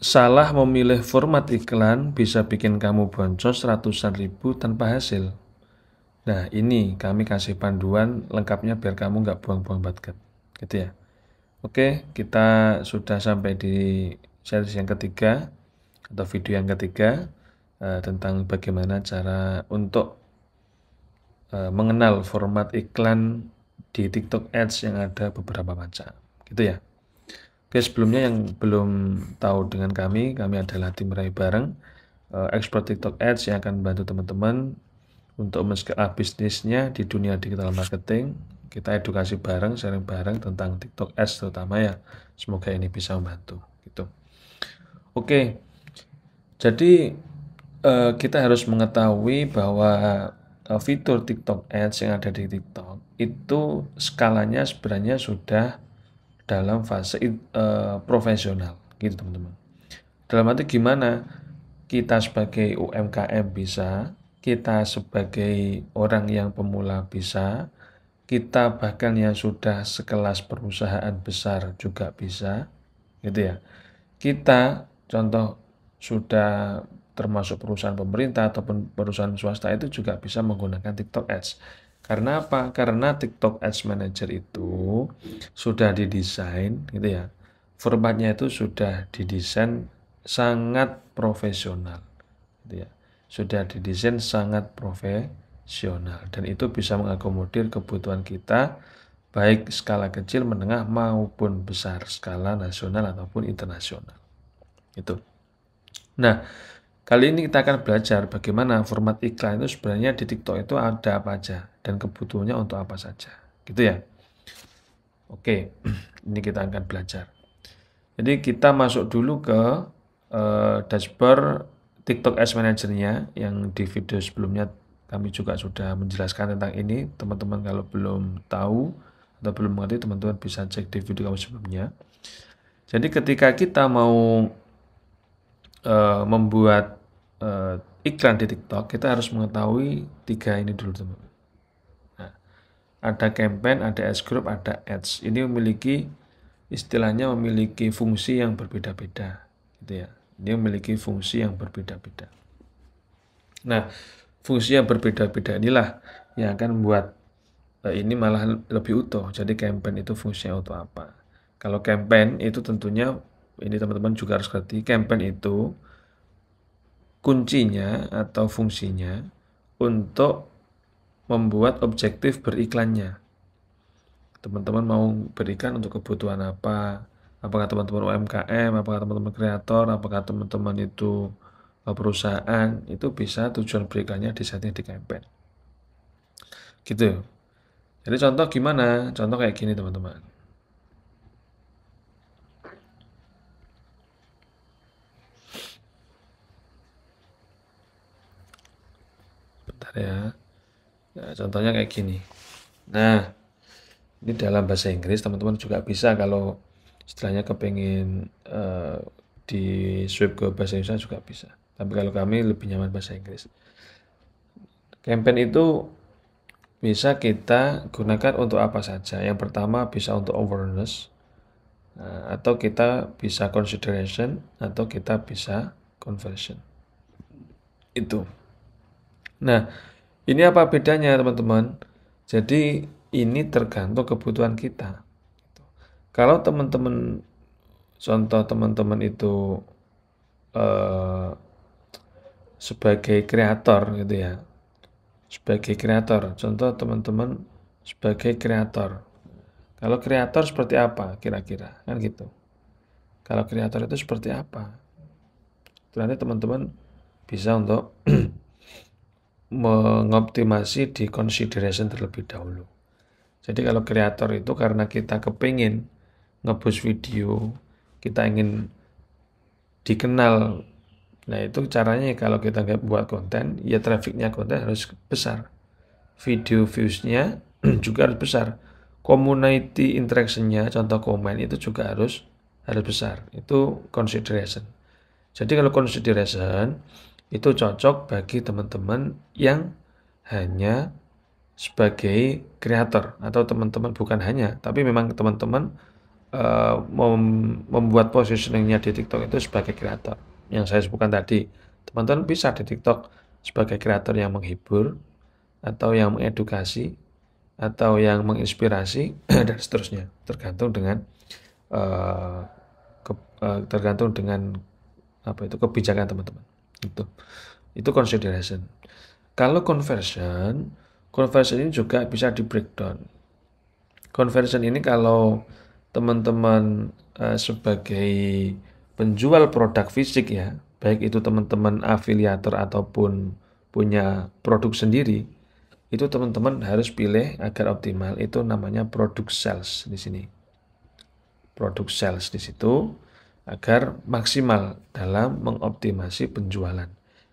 Salah memilih format iklan bisa bikin kamu boncos ratusan ribu tanpa hasil. Nah, ini kami kasih panduan lengkapnya biar kamu nggak buang-buang budget. Gitu ya. Oke, kita sudah sampai di series yang ketiga atau video yang ketiga tentang bagaimana cara untuk mengenal format iklan di TikTok Ads yang ada beberapa macam. Gitu ya. Oke, sebelumnya yang belum tahu dengan kami adalah tim Rai Bareng, expert TikTok Ads yang akan membantu teman-teman untuk men-scale up bisnisnya di dunia digital marketing. Kita edukasi bareng, sharing bareng tentang TikTok Ads terutama ya. Semoga ini bisa membantu. Gitu. Oke, jadi kita harus mengetahui bahwa fitur TikTok Ads yang ada di TikTok itu skalanya sebenarnya sudah dalam fase profesional, gitu teman-teman. Dalam arti gimana? Kita sebagai UMKM bisa, kita sebagai orang yang pemula bisa, kita bahkan yang sudah sekelas perusahaan besar juga bisa, gitu ya. Kita contoh sudah termasuk perusahaan pemerintah ataupun perusahaan swasta itu juga bisa menggunakan TikTok Ads. Karena apa? Karena TikTok Ads Manager itu sudah didesain gitu ya. Formatnya itu sudah didesain sangat profesional gitu ya. Sudah didesain sangat profesional dan itu bisa mengakomodir kebutuhan kita baik skala kecil, menengah maupun besar, skala nasional ataupun internasional. Itu. Nah, kali ini kita akan belajar bagaimana format iklan itu sebenarnya di TikTok itu ada apa aja dan kebutuhannya untuk apa saja. Gitu ya. Oke, ini kita akan belajar. Jadi kita masuk dulu ke dashboard TikTok Ads Manager-nya yang di video sebelumnya kami juga sudah menjelaskan tentang ini. Teman-teman kalau belum tahu atau belum mengerti, teman-teman bisa cek di video kami sebelumnya. Jadi ketika kita mau membuat iklan di TikTok, kita harus mengetahui tiga ini dulu teman-teman. Nah, ada campaign, ada ads group, ada ads. Ini memiliki istilahnya memiliki fungsi yang berbeda-beda, gitu ya. Ini memiliki fungsi yang berbeda-beda. Nah, fungsi yang berbeda-beda inilah yang akan membuat ini malah lebih utuh. Jadi campaign itu fungsinya untuk apa? Kalau campaign itu tentunya ini teman-teman juga harus ngerti, campaign itu kuncinya atau fungsinya untuk membuat objektif beriklannya. Teman-teman mau berikan untuk kebutuhan apa? Apakah teman-teman UMKM, apakah teman-teman kreator, apakah teman-teman itu perusahaan, itu bisa tujuan beriklannya disetting di campaign. Gitu. Jadi contoh gimana? Contoh kayak gini teman-teman. Bentar ya. Nah, contohnya kayak gini. Nah, ini dalam bahasa Inggris teman-teman juga bisa kalau istilahnya kepengen di swap ke bahasa Indonesia juga bisa. Tapi kalau kami lebih nyaman bahasa Inggris. Campaign itu bisa kita gunakan untuk apa saja. Yang pertama bisa untuk awareness, atau kita bisa consideration, atau kita bisa conversion. Itu. Nah, ini apa bedanya teman-teman? Jadi ini tergantung kebutuhan kita. Kalau teman-teman, contoh teman-teman itu eh, sebagai kreator gitu ya, sebagai kreator. Contoh teman-teman sebagai kreator. Kalau kreator seperti apa kira-kira? Kan gitu. Kalau kreator itu seperti apa? Nanti teman-teman bisa untuk mengoptimasi di consideration terlebih dahulu. Jadi kalau kreator itu karena kita kepingin nge-boost video, kita ingin dikenal. Nah itu caranya kalau kita nggak buat konten, ya trafficnya konten harus besar. Video views-nya juga harus besar. Community interaction-nya, contoh komen itu juga harus besar. Itu consideration. Jadi kalau consideration itu cocok bagi teman-teman yang hanya sebagai kreator atau teman-teman bukan hanya, tapi memang teman-teman membuat positioningnya di TikTok itu sebagai kreator. Yang saya sebutkan tadi, teman-teman bisa di TikTok sebagai kreator yang menghibur, atau yang mengedukasi, atau yang menginspirasi, dan seterusnya. Tergantung dengan uh, tergantung dengan apa itu kebijakan teman-teman. Itu consideration. Kalau conversion ini juga bisa di breakdown. Conversion ini kalau teman-teman sebagai penjual produk fisik ya, baik itu teman-teman afiliator ataupun punya produk sendiri, itu teman-teman harus pilih agar optimal. Itu namanya produk sales di sini. Produk sales di situ agar maksimal dalam mengoptimasi penjualan.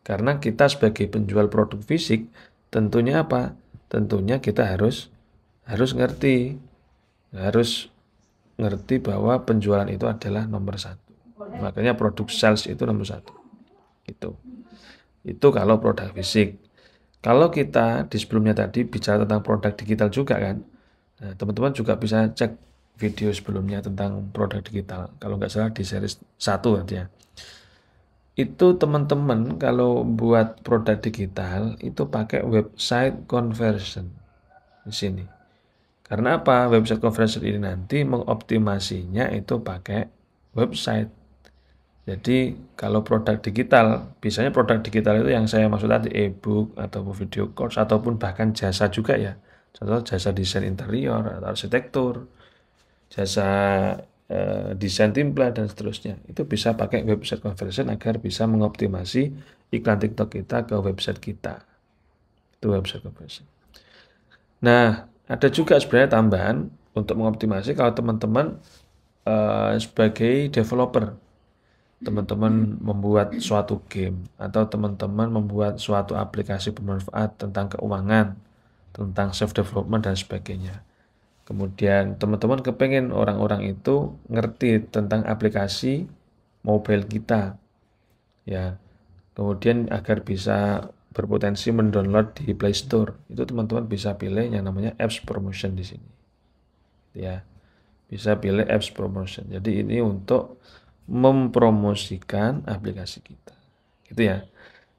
Karena kita sebagai penjual produk fisik, tentunya apa? Tentunya kita harus ngerti, harus ngerti bahwa penjualan itu adalah nomor satu. Makanya produk sales itu nomor satu. Itu kalau produk fisik. Kalau kita di sebelumnya tadi bicara tentang produk digital juga kan, nah, teman-teman juga bisa cek video sebelumnya tentang produk digital. Kalau nggak salah di series 1 aja. Itu teman-teman kalau buat produk digital itu pakai website conversion di sini. Karena apa? Website conversion ini nanti mengoptimasinya itu pakai website. Jadi kalau produk digital, biasanya produk digital itu yang saya maksud tadi e-book ataupun video course ataupun bahkan jasa juga ya. Contoh jasa desain interior atau arsitektur, jasa desain template dan seterusnya. Itu bisa pakai website conversion agar bisa mengoptimasi iklan TikTok kita ke website kita. Itu website conversion. Nah, ada juga sebenarnya tambahan untuk mengoptimasi kalau teman-teman sebagai developer, teman-teman membuat suatu game atau teman-teman membuat suatu aplikasi bermanfaat tentang keuangan, tentang self development dan sebagainya. Kemudian teman-teman kepengen orang-orang itu ngerti tentang aplikasi mobile kita, ya. Kemudian agar bisa berpotensi mendownload di Play Store, itu teman-teman bisa pilih yang namanya apps promotion di sini, ya. Bisa pilih apps promotion. Jadi ini untuk mempromosikan aplikasi kita, gitu ya.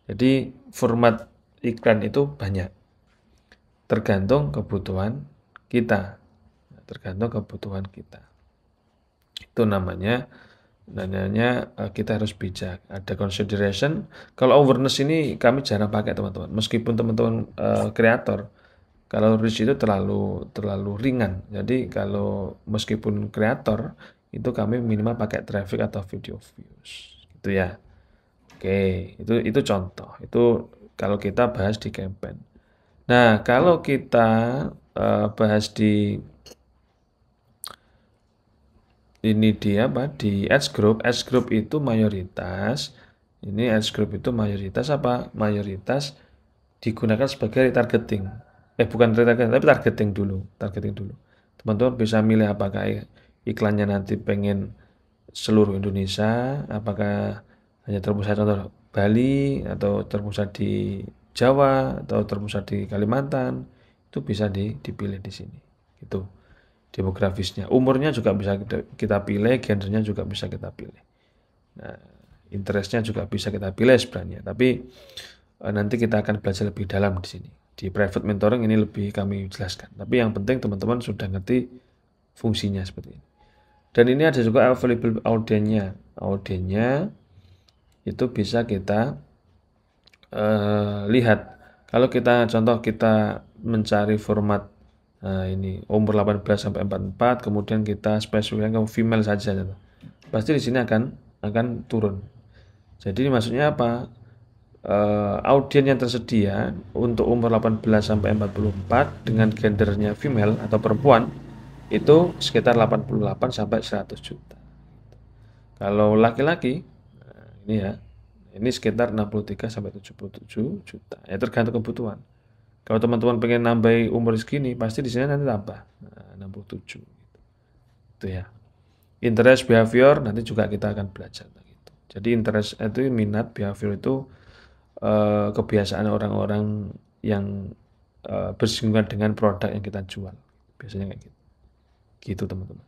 Jadi format iklan itu banyak, tergantung kebutuhan kita, itu namanya kita harus bijak, ada consideration. Kalau awareness ini kami jarang pakai teman-teman, meskipun teman-teman kreator, kalau reach itu terlalu ringan. Jadi kalau meskipun kreator itu kami minimal pakai traffic atau video views, gitu ya. Oke, itu contoh. Itu kalau kita bahas di campaign. Nah, kalau kita bahas di ini dia apa? Di ads group itu mayoritas. Ini ads group itu mayoritas apa? Mayoritas digunakan sebagai retargeting. Bukan retargeting, tapi targeting dulu. Teman-teman bisa milih apakah iklannya nanti pengen seluruh Indonesia, apakah hanya terpusat contoh Bali atau terpusat di Jawa atau terpusat di Kalimantan, itu bisa dipilih di sini. Gitu. Demografisnya, umurnya juga bisa kita pilih, gendernya juga bisa kita pilih. Nah, interestnya juga bisa kita pilih sebenarnya. Tapi nanti kita akan belajar lebih dalam di sini. Di private mentoring ini lebih kami jelaskan. Tapi yang penting teman-teman sudah ngerti fungsinya seperti ini. Dan ini ada juga available audiennya. Audiennya itu bisa kita lihat. Kalau kita contoh kita mencari format ini umur 18 sampai 44, kemudian kita spesifikkan ke female saja, pasti di sini akan turun. Jadi maksudnya apa? Audien yang tersedia untuk umur 18 sampai 44 dengan gendernya female atau perempuan itu sekitar 88 sampai 100 juta. Kalau laki-laki, ini ya, ini sekitar 63 sampai 77 juta. Ya tergantung kebutuhan. Kalau teman-teman pengen nambah umur segini, pasti di sini nanti tambah 67 gitu. Itu ya. Interest behavior nanti juga kita akan belajar gitu. Jadi interest itu minat, behavior itu kebiasaan orang-orang yang bersinggungan dengan produk yang kita jual. Biasanya kayak gitu. Gitu teman-teman.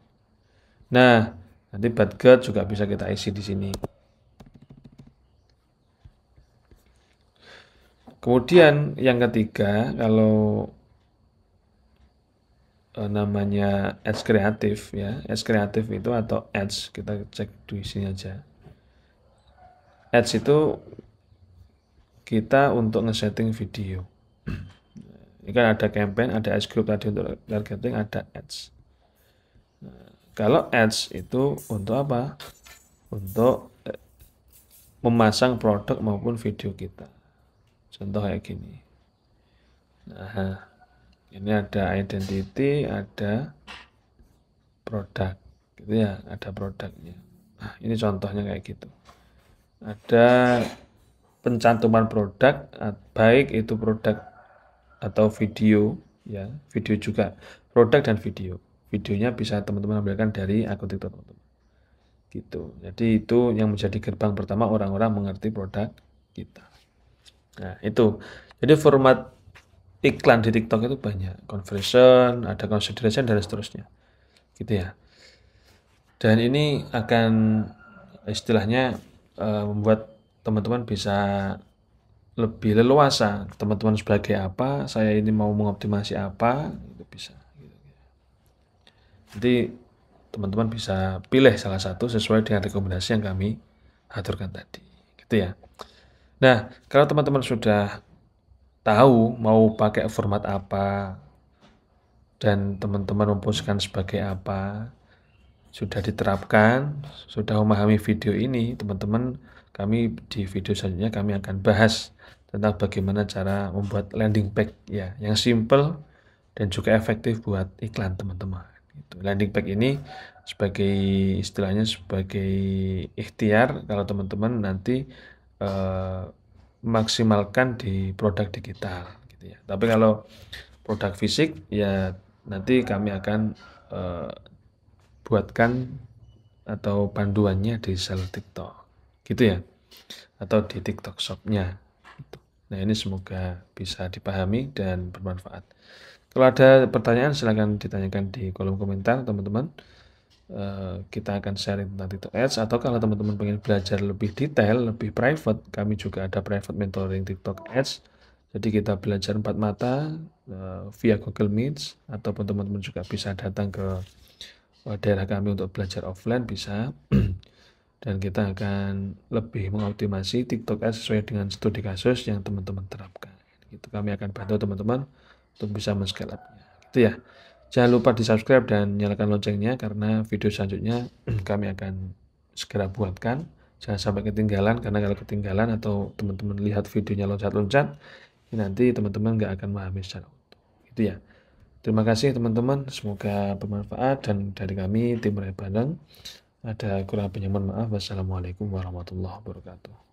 Nah, nanti budget juga bisa kita isi di sini. Kemudian yang ketiga, kalau namanya ads kreatif ya, ads kreatif itu atau ads, kita cek di sini aja. Ads itu kita untuk ngesetting video. Ini kan ada campaign, ada ads group tadi untuk targeting, ada ads. Kalau ads itu untuk apa? Untuk memasang produk maupun video kita. Contoh kayak gini. Nah, ini ada identity, ada produk, gitu ya, ada produknya. Nah, ini contohnya kayak gitu. Ada pencantuman produk, baik itu produk atau video, ya, video juga, produk dan video. Videonya bisa teman-teman ambilkan dari akun TikTok teman-teman. Gitu. Jadi itu yang menjadi gerbang pertama orang-orang mengerti produk kita. Nah, itu. Jadi format iklan di TikTok itu banyak. Conversion, ada consideration dan seterusnya. Gitu ya. Dan ini akan istilahnya membuat teman-teman bisa lebih leluasa. Teman-teman sebagai apa, saya ini mau mengoptimasi apa, itu bisa. Jadi teman-teman bisa pilih salah satu sesuai dengan rekomendasi yang kami aturkan tadi. Gitu ya. Nah, kalau teman-teman sudah tahu mau pakai format apa dan teman-teman memposisikan sebagai apa, sudah diterapkan, sudah memahami video ini, teman-teman, kami di video selanjutnya kami akan bahas tentang bagaimana cara membuat landing page ya, yang simple dan juga efektif buat iklan teman-teman. Landing page ini sebagai istilahnya sebagai ikhtiar kalau teman-teman nanti maksimalkan di produk digital gitu ya. Tapi kalau produk fisik ya nanti kami akan buatkan atau panduannya di sel TikTok gitu ya, atau di TikTok Shop-nya gitu. Nah, ini semoga bisa dipahami dan bermanfaat. Kalau ada pertanyaan silahkan ditanyakan di kolom komentar teman-teman. Kita akan sharing tentang TikTok Ads, atau kalau teman-teman pengen belajar lebih detail, lebih private, kami juga ada private mentoring TikTok Ads. Jadi kita belajar 4 mata via Google Meet, ataupun teman-teman juga bisa datang ke daerah kami untuk belajar offline bisa. Dan kita akan lebih mengoptimasi TikTok Ads sesuai dengan studi kasus yang teman-teman terapkan. Gitu, kami akan bantu teman-teman untuk bisa men-scale up-nya. Gitu ya. Jangan lupa di-subscribe dan nyalakan loncengnya karena video selanjutnya kami akan segera buatkan. Jangan sampai ketinggalan, karena kalau ketinggalan atau teman-teman lihat videonya loncat-loncat, nanti teman-teman nggak akan memahami secara utuh. Gitu ya. Terima kasih teman-teman, semoga bermanfaat, dan dari kami tim Rai Bandeng ada kurang lebihnya mohon maaf. Wassalamualaikum warahmatullahi wabarakatuh.